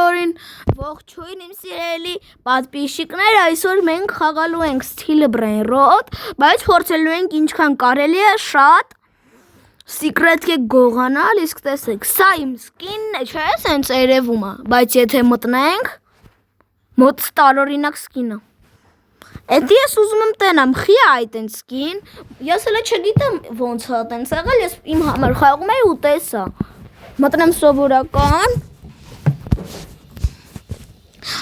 Օրին ողջույն իմ սիրելի պատպիսчикներ, այսօր մենք խաղալու ենք Steel Brain Rot, բայց փորձելու ենք ինչքան կարելի է շատ secret կեք գողանալ, իսկ տեսեք, սա իմ skin-ն է, չէ՞, սենց երևում է, բայց եթե մտնենք, մոտ տարօրինակ skin-ը։ Էդի ես ուզում եմ տենամ, խի է այդ են skin, ես հələ չգիտեմ ոնց է տենց եղել, ես իմ համար խաղում էի ու տեսա։ Մտնեմ սովորական։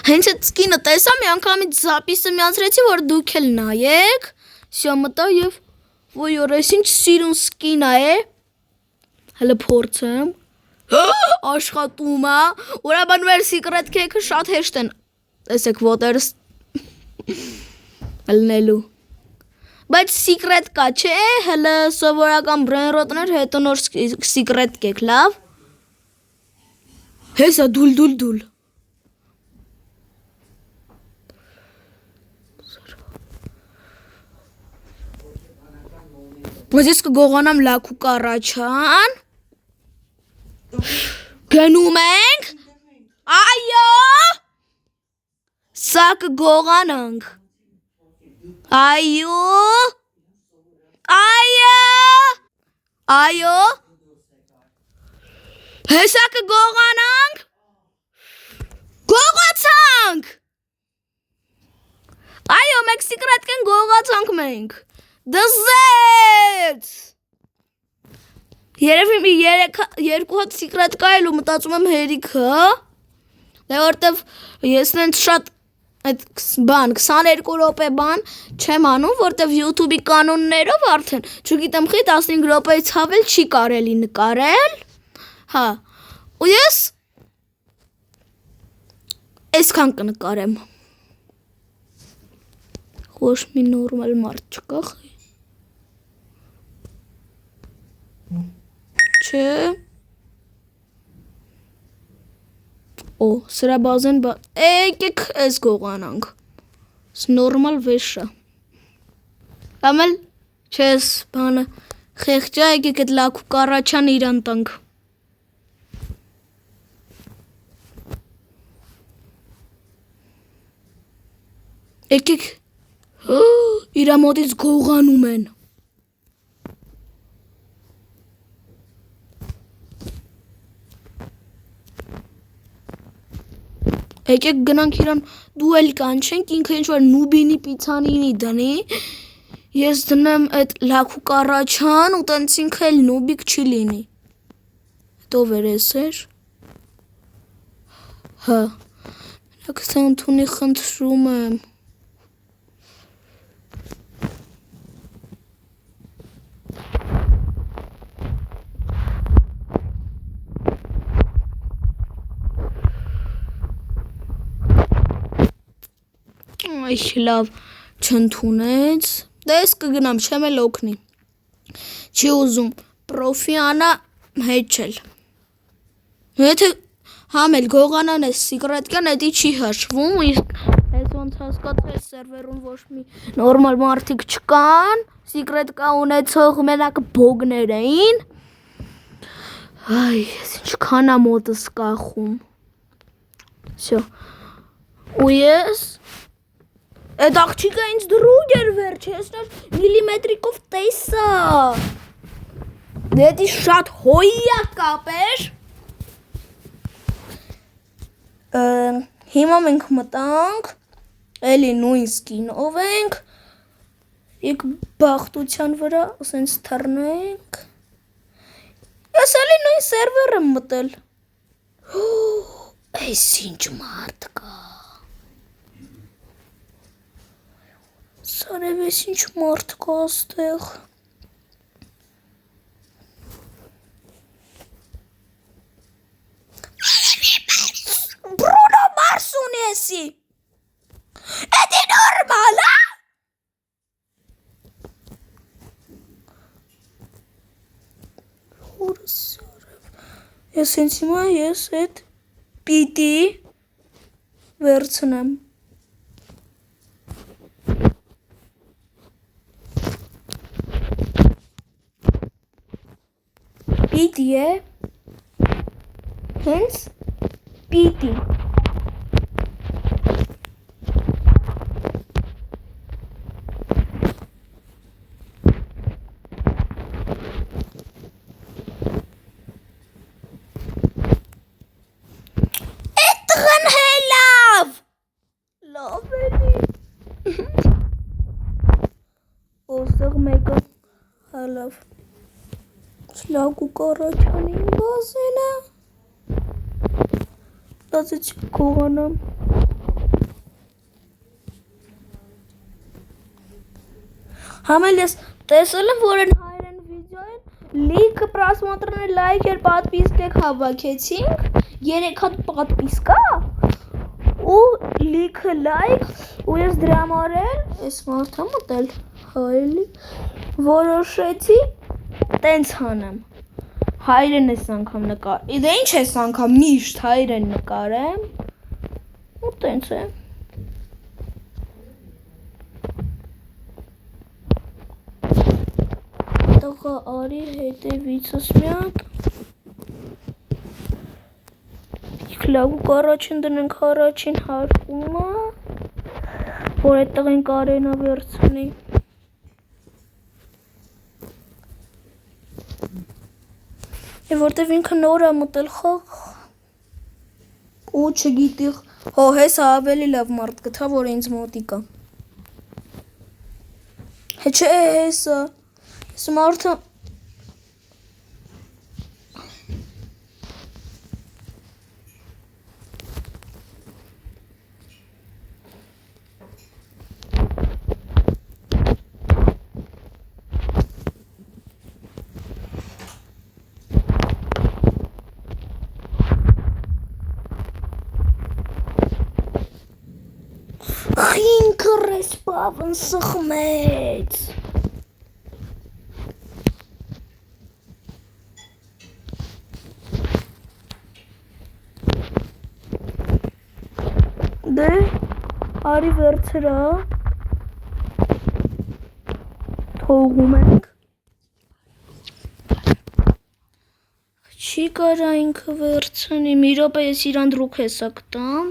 Հենց այդ skin-ը տեսա, մի անգամից զապիսը միացրեցի, որ դուք էլ նայեք։ Սյո մտա եւ ոյ այս ինչ սիրուն skin է։ Հələ փորձեմ։ Աշխատում է։ Ուրեմն մեր secret cake-ը շատ հեշտ են։ Տեսեք, water լնելու։ Բայց secret կա, չէ՞, հələ սովորական brain rot-ներ, հետո նոր secret cake, լավ։ Հեսա դուլ։ Բայց ես կգողանամ լաք ու կարաչան։ Գնում ենք։ Այո։ Սա կգողանանք։ Այո։ Հեսա կգողանանք։ Գողացանք։ Այո, մենք secret կեն գողացանք մենք։ Դզեց։ Երևի մի երկու հատ secret կայել ու մտածում եմ հերիքը, դե որտև ես նենց շատ այդ բան 22 րոպե բան չեմ անում, որտև YouTube-ի կանոններով արդեն, չգիտեմ խի 15 րոպեից հավել չի կարելի նկարել, հա, ու ես այսքան կնկարեմ, ոչ մի նորմալ մարդ չկա խի, չէ, Օ, սրա բազեն եկեք այս գողանանք, նորմալ վեշը, ամել չես բանը խեղճա եկեք էդ լաք ու կարաչան իրան տանք, եկեք իրա մոտից գողանում են, Եկեք գնանք իրան դու էլ կանչենք, ինքը ինչ-որ նուբինի պիցանինի դնի, ես դնեմ այդ լաք ու կարաչան ու տենց ինքը էլ նուբիկ չի լինի, հետո վերեսեր, հա, նակ սանթունի խնդրում եմ, Այ լավ չընդունեց, դա ես կգնամ, չեմ էլ օգնի, չի ուզում, պրոֆիանա հեչել, եթե համել գողանան ես secret կան, էդի չի հաշվում, իսկ ես ոնց հասկացել սերվերում ոչ մի նորմալ մարդիկ չկան, secret կա ունեցող մենակ բոգներ էին, այ, ես ինչքան է մոտս կախում, սյո, ու ես, Այդ աղջիկը ինձ դրուգ էր վերջ, ես նոր միլիմետրիկով տեսա, դետի շատ հոյակ էր, հիմա մենք մտանք, էլի նույն սկինով ենք, եկ բաղթության վրա, ասենց թռնենք, ես էլի նույն սերվեր եմ մտել, այս ինչ մարդ կա, Սարև ես ինչ մարդ կա աստեղ, Բրունո մարս ունեսի, էդի նորմալ, հորս սարև, ես հենց հիմա ես էդ պիտի վերցնեմ, Պիտի է, հենց պիտի, Լագու կարաչանին բազենը դացեցի կողանամ Համել ես տեսել եմ, որ են հայրեն վիդեոին լիքը պրասմատրն է լայք էր պատպիսկ հավաքեցինք 3 հատ պատպիսկա ու լիքը լայք ու ես դրա մարել ես մարդ եմ ուտել հայելի որոշեցի տենց հանեմ հայրեն ես անգամ նկար դե ինչ ես անգամ միշտ հայրեն նկարեմ ու տենց է Տղա արի հետևիցս միակ լավու կարաչին դնենք առաջին հարկումը որ այդ տղեն կարենա վերցնի որտև ինքը նոր է մտել խաղ ու չգիտի հո հեսա ավելի լավ մարդ գտա որ ինձ մոտիկա չէ հեսա Սմարթը Խինքը ռեսպավն սխմեց Դե, արի վերցրա, թողում ենք, չի կարա ինքը վերցնի, մի րոպե ես իրան դրուք հեսա կտամ,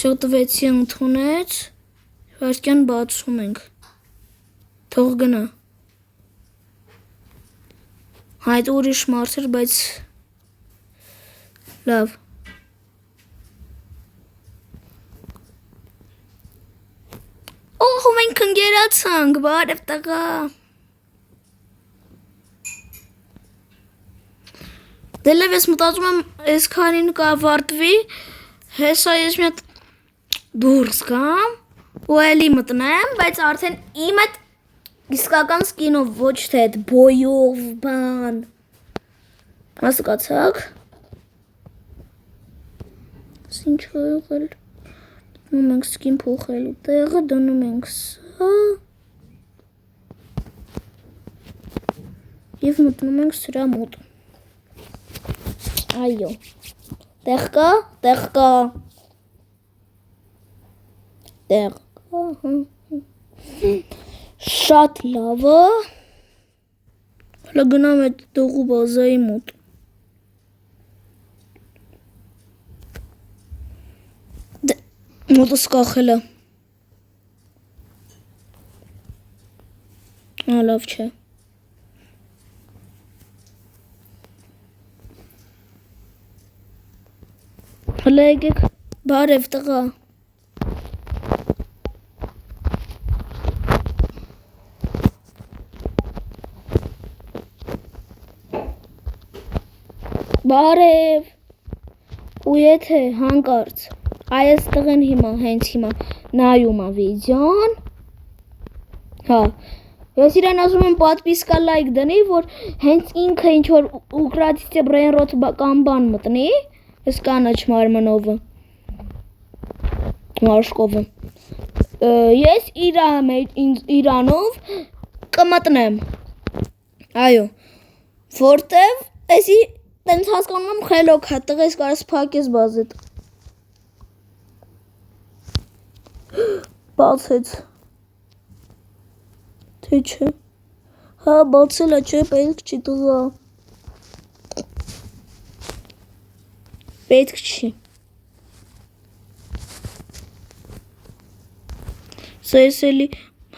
շոտվեցի ընդունեց, վարկյան բացում ենք, թող գնա, հայտ ուրիշ մարդ էր, բայց Լավ Օհ մենք ընկերացանք բարև տղա Դե լավ ես մտածում եմ այս քանին կավարտվի հեսա ես մի հատ դուրս գամ ու էլի մտնեմ բայց արդեն իմ այդ իսկական սկինով ոչ թե այդ բոյով բան հասկացաք Ինչ է եղել, դնում ենք սկին փոխելու տեղը, դնում ենք սա և մտնում ենք սրա մոտ, այո, տեղ կա, շատ լավը, հլա գնամ այդ դողու բազայի մոտ Մոտս կախել է լավ չէ հլա եկեք բարև տղա բարև ու եթե հանկարծ Այս տղեն հիմա, հենց հիմա նայում է վիդեոն, հա, ես իրան ասում եմ պատպիսկա լայք դնի, որ հենց ինքը ինչ-որ ուկրատիցե բրենրոտ կամ բան մտնի, ես կանաչ մարմնովը, մարշկովը, ես իրանով կմտնեմ, այո, որտև էսի տենց հասկանում եմ խելոք հա, տղես կարես պակես բազետ, Բացեց Թե չէ Հա բացել է չէ պետք չի տղա Պետք չի Սա ես էլի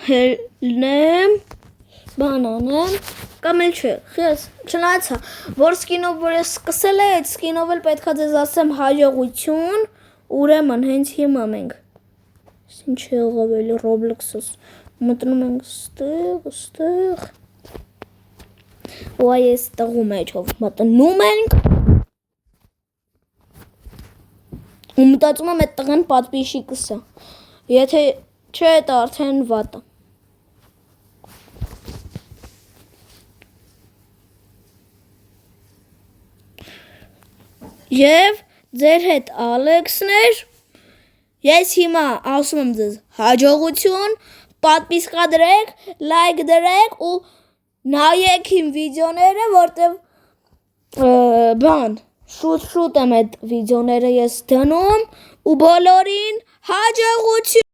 հելնեմ Բանանեմ Կամ էլ չէ Խես չնայեցա Որ սկինով որ ես սկսել է այդ սկինով էլ պետք է ձեզ ասեմ հաջողություն Ուրեմն հենց հիմա մենք Ինչ եղավ էլի Roblox-ս Մտնում ենք ստեղ։ Ու այս տղու մեջով մտնում ենք։ Ու մտածում եմ այդ տղան պատվիշիկս է։ Եթե չէ, դա արդեն վատ է։ Եվ ձեր հետ Ալեքսն էր։ Ես հիմա ասում եմ ձեզ հաջողություն, պատվիսկա դրեք, լայք դրեք ու նայեք իմ վիդեոները, որտեվ շուտ եմ այդ վիդեոները ես դնում ու բոլորին հաջողություն։